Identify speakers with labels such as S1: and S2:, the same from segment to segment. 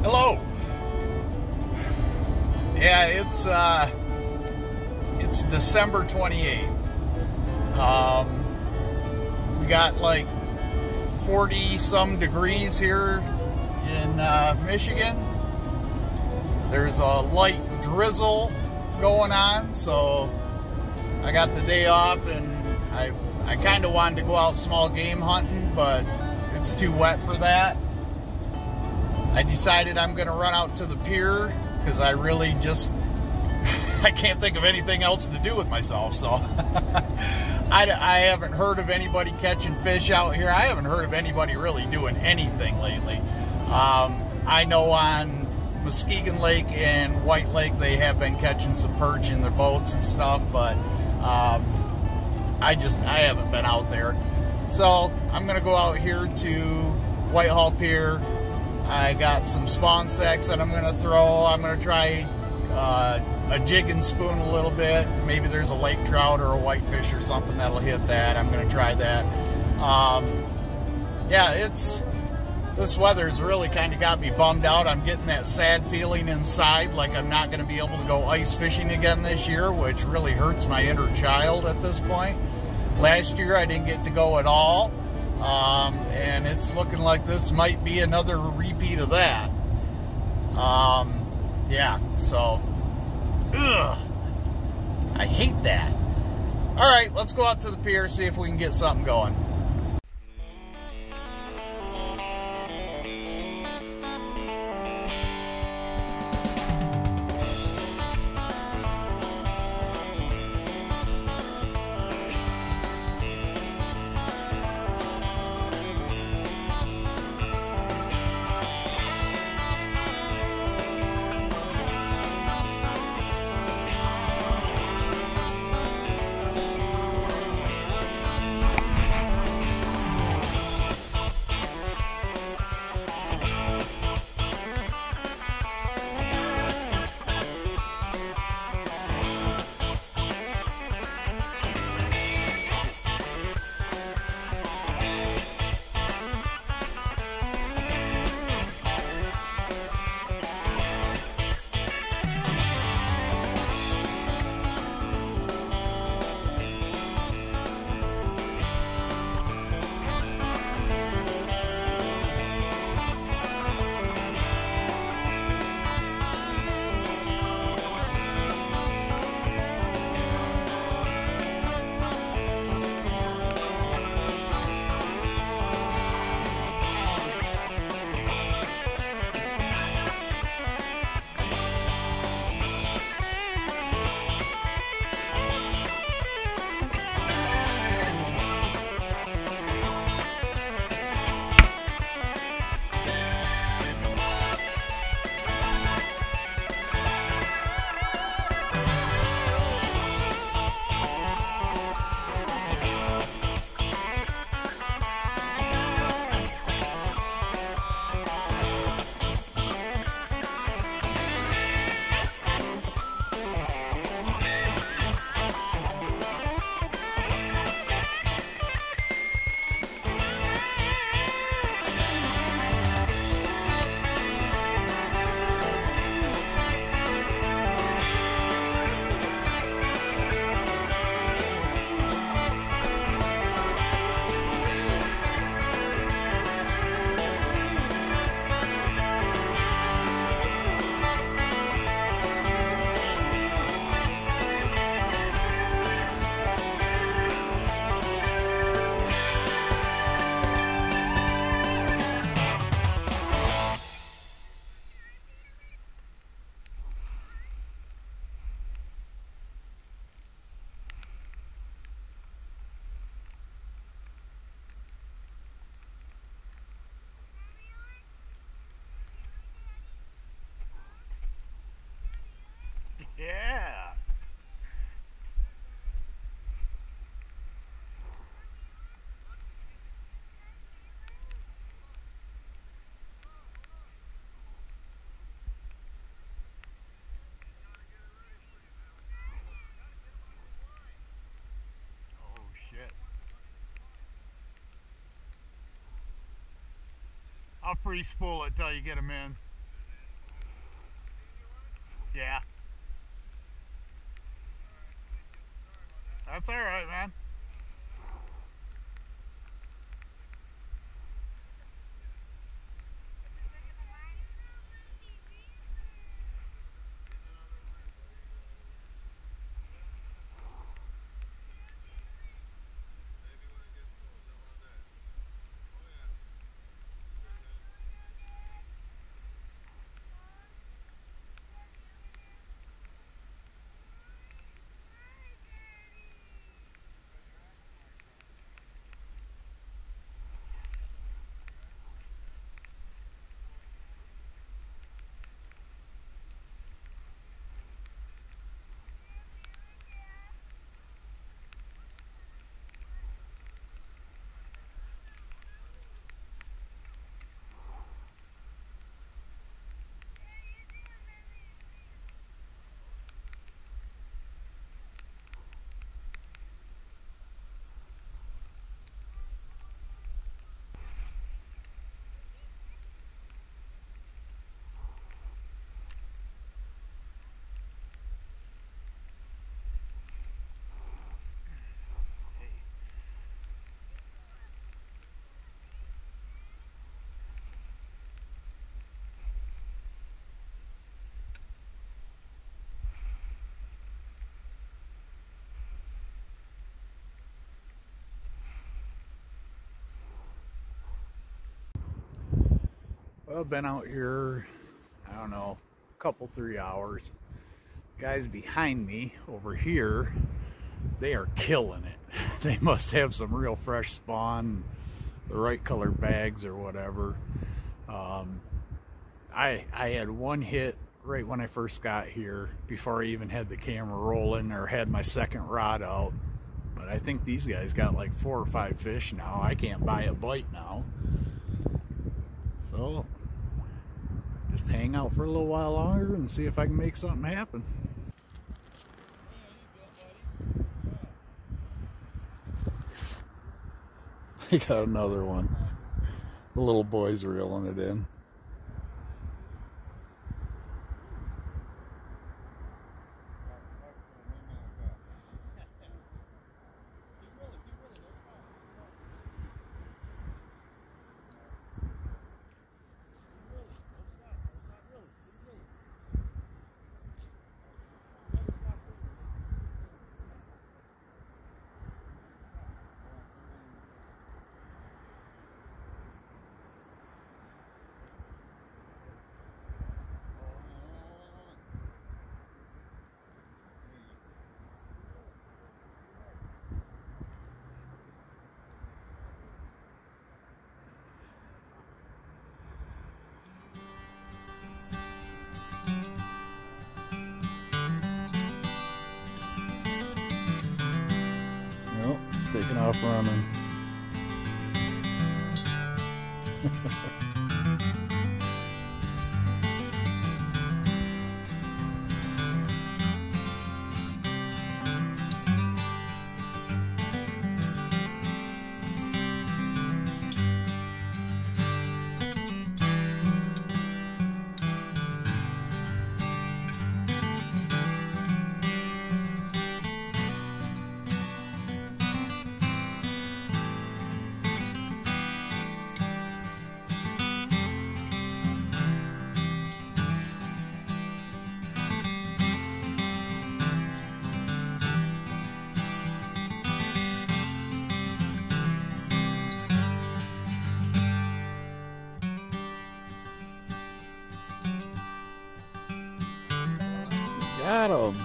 S1: Hello. Yeah, it's December 28th. We got like 40 some degrees here in Michigan. There's a light drizzle going on, so I got the day off, and I kind of wanted to go out small game hunting, but it's too wet for that. I decided I'm going to run out to the pier because I really just I can't think of anything else to do with myself. So I haven't heard of anybody catching fish out here. I haven't heard of anybody really doing anything lately. I know on Muskegon Lake and White Lake they have been catching some perch in their boats and stuff, but I haven't been out there. So I'm going to go out here to Whitehall Pier. I got some spawn sacks that I'm going to throw. I'm going to try a jig and spoon a little bit. Maybe there's a lake trout or a whitefish or something that'll hit that. I'm going to try that. Yeah, this weather's really kind of got me bummed out. I'm getting that sad feeling inside like I'm not going to be able to go ice fishing again this year, which really hurts my inner child at this point. Last year I didn't get to go at all. And it's looking like this might be another repeat of that. Yeah, so, I hate that. All right, let's go out to the pier, see if we can get something going. Yeah. Oh, shit. I'll free spool it till you get them in. Yeah. That's all right, man. Well, I've been out here, I don't know, a couple, 3 hours. Guys behind me over here, they are killing it. They must have some real fresh spawn, the right color bags or whatever. I had one hit right when I first got here, before I even had the camera rolling or had my second rod out. But I think these guys got like 4 or 5 fish now. I can't buy a bite now. So just hang out for a little while longer and see if I can make something happen. I got another one. The little boy's reeling it in. Nope, taking off running. Got him.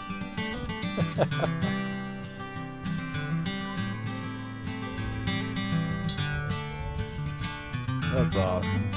S1: That's awesome.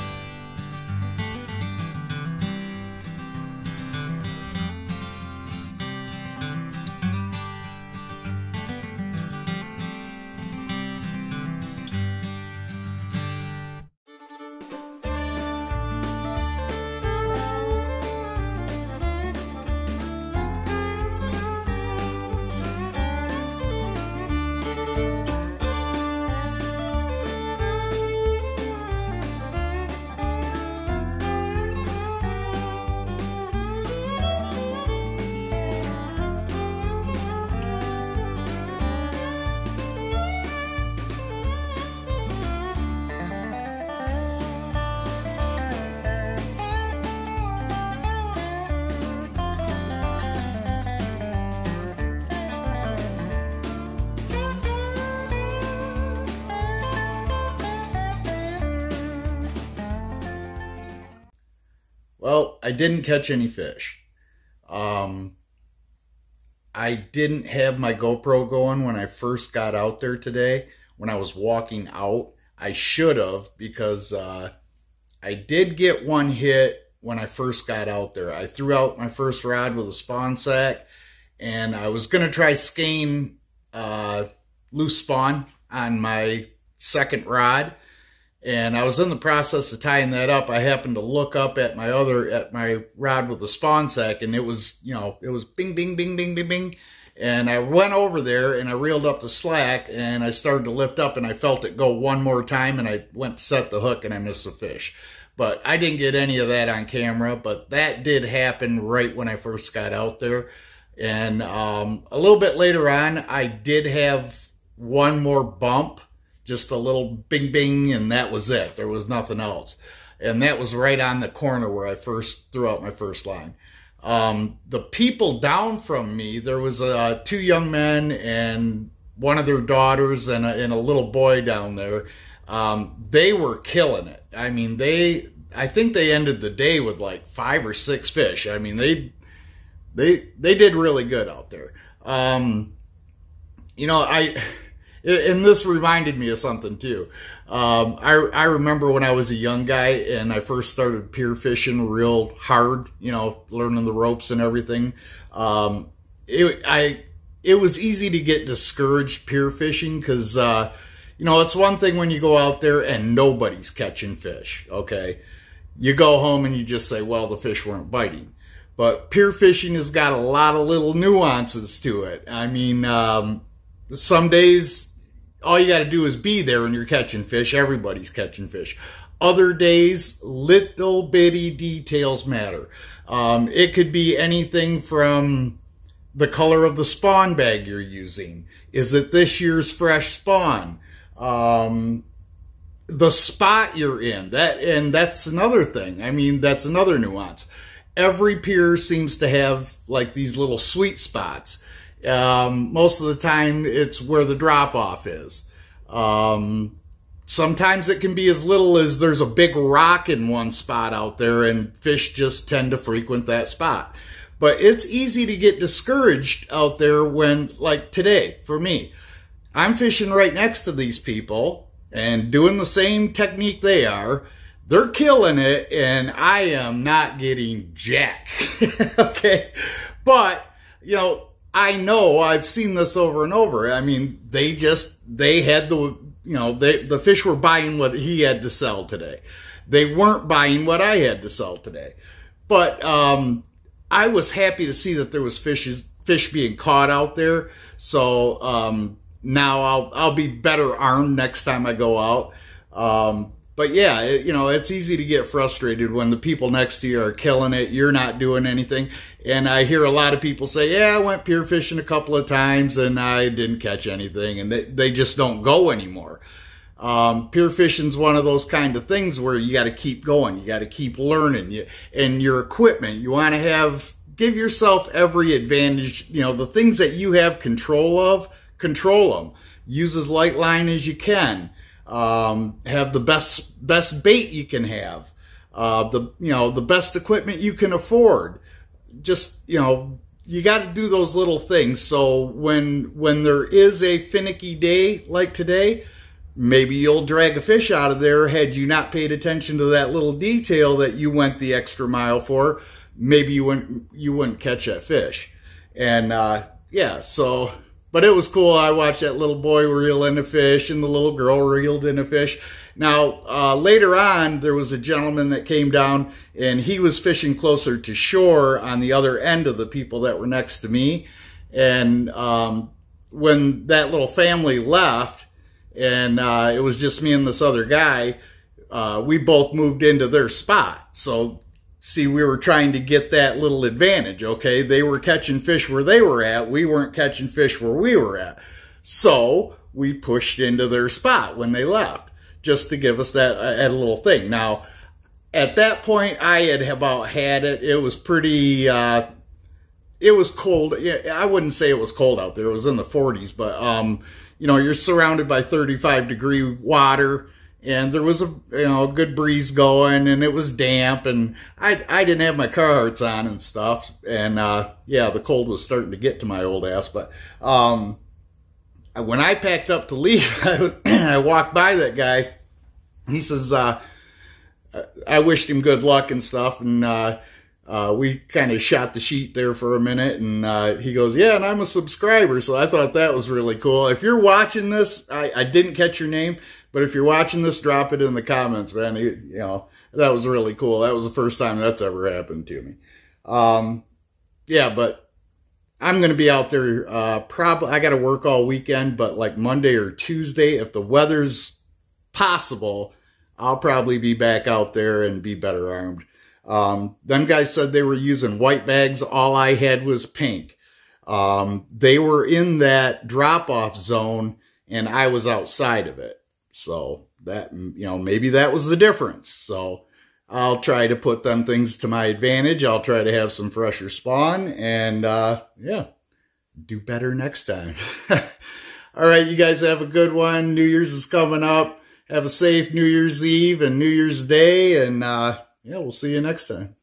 S1: Well, I didn't catch any fish. I didn't have my GoPro going when I first got out there today. When I was walking out, I should have, because I did get one hit when I first got out there. I threw out my first rod with a spawn sack, and I was going to try skein loose spawn on my second rod, and I was in the process of tying that up. I happened to look up at my rod with the spawn sack, and it was, it was bing, bing, bing, bing, bing, bing. And I went over there and I reeled up the slack, and I started to lift up, and I felt it go one more time, and I went to set the hook and I missed the fish. But I didn't get any of that on camera, but that did happen right when I first got out there. And a little bit later on, I did have one more bump, just a little bing bing, and that was it. There was nothing else. And that was right on the corner where I first threw out my first line. The people down from me, there was two young men and one of their daughters and a little boy down there. They were killing it. I mean, I think they ended the day with like 5 or 6 fish. I mean, they did really good out there. And this reminded me of something too. I remember when I was a young guy and I first started pier fishing real hard, learning the ropes and everything. It was easy to get discouraged pier fishing because, it's one thing when you go out there and nobody's catching fish, okay? You go home and you just say, well, the fish weren't biting. But pier fishing has got a lot of little nuances to it. I mean, some days all you got to do is be there and you're catching fish. Everybody's catching fish. Other days, little bitty details matter. It could be anything from the color of the spawn bag you're using. Is it this year's fresh spawn? The spot you're in. That's another thing. I mean, that's another nuance. Every pier seems to have like these little sweet spots. Most of the time it's where the drop-off is. Sometimes it can be as little as there's a big rock in one spot out there and fish just tend to frequent that spot. But it's easy to get discouraged out there when, like today, for me, I'm fishing right next to these people and doing the same technique they are. They're killing it and I am not getting jack. Okay. But, I know I've seen this over and over. I mean, they had the fish were buying what he had to sell today. They weren't buying what I had to sell today. But I was happy to see that there was fish being caught out there. So now I'll be better armed next time I go out. But yeah, it's easy to get frustrated when the people next to you are killing it. You're not doing anything. And I hear a lot of people say, yeah, I went pier fishing a couple of times and I didn't catch anything. And they just don't go anymore. Pier fishing's one of those kind of things where you got to keep going. You got to keep learning. And your equipment, you want to give yourself every advantage. The things that you have control of, control them. Use as light line as you can. Have the best bait you can have, the best equipment you can afford. Just, you got to do those little things. So when there is a finicky day like today, maybe you'll drag a fish out of there had you not paid attention to that little detail that you went the extra mile for. Maybe you wouldn't catch that fish. And, yeah, so... But it was cool. I watched that little boy reel in a fish and the little girl reeled in a fish. Now, later on, there was a gentleman that came down and he was fishing closer to shore on the other end of the people that were next to me. And when that little family left and it was just me and this other guy, we both moved into their spot. So... See, we were trying to get that little advantage, okay? They were catching fish where they were at. We weren't catching fish where we were at. So we pushed into their spot when they left, just to give us that little thing. Now, at that point, I had about had it. It was pretty, it was cold. I wouldn't say it was cold out there. It was in the 40s, but, you're surrounded by 35-degree water. and there was a good breeze going, and it was damp, and I didn't have my Carhartts on and stuff, and yeah, the cold was starting to get to my old ass. But when I packed up to leave, I walked by that guy. He says, I wished him good luck and stuff, and we kind of shot the sheet there for a minute, and he goes, yeah, and I'm a subscriber, so I thought that was really cool. If you're watching this, I didn't catch your name, but if you're watching this, drop it in the comments, man. That was really cool. That was the first time that's ever happened to me. Yeah, but I'm going to be out there, probably, I got to work all weekend, but like Monday or Tuesday, if the weather's possible, I'll probably be back out there and be better armed. Them guys said they were using white bags. All I had was pink. They were in that drop-off zone, and I was outside of it. So that, maybe that was the difference. So I'll try to put them things to my advantage. I'll try to have some fresher spawn, and yeah, do better next time. All right, you guys have a good one. New Year's is coming up. Have a safe New Year's Eve and New Year's Day, and yeah, we'll see you next time.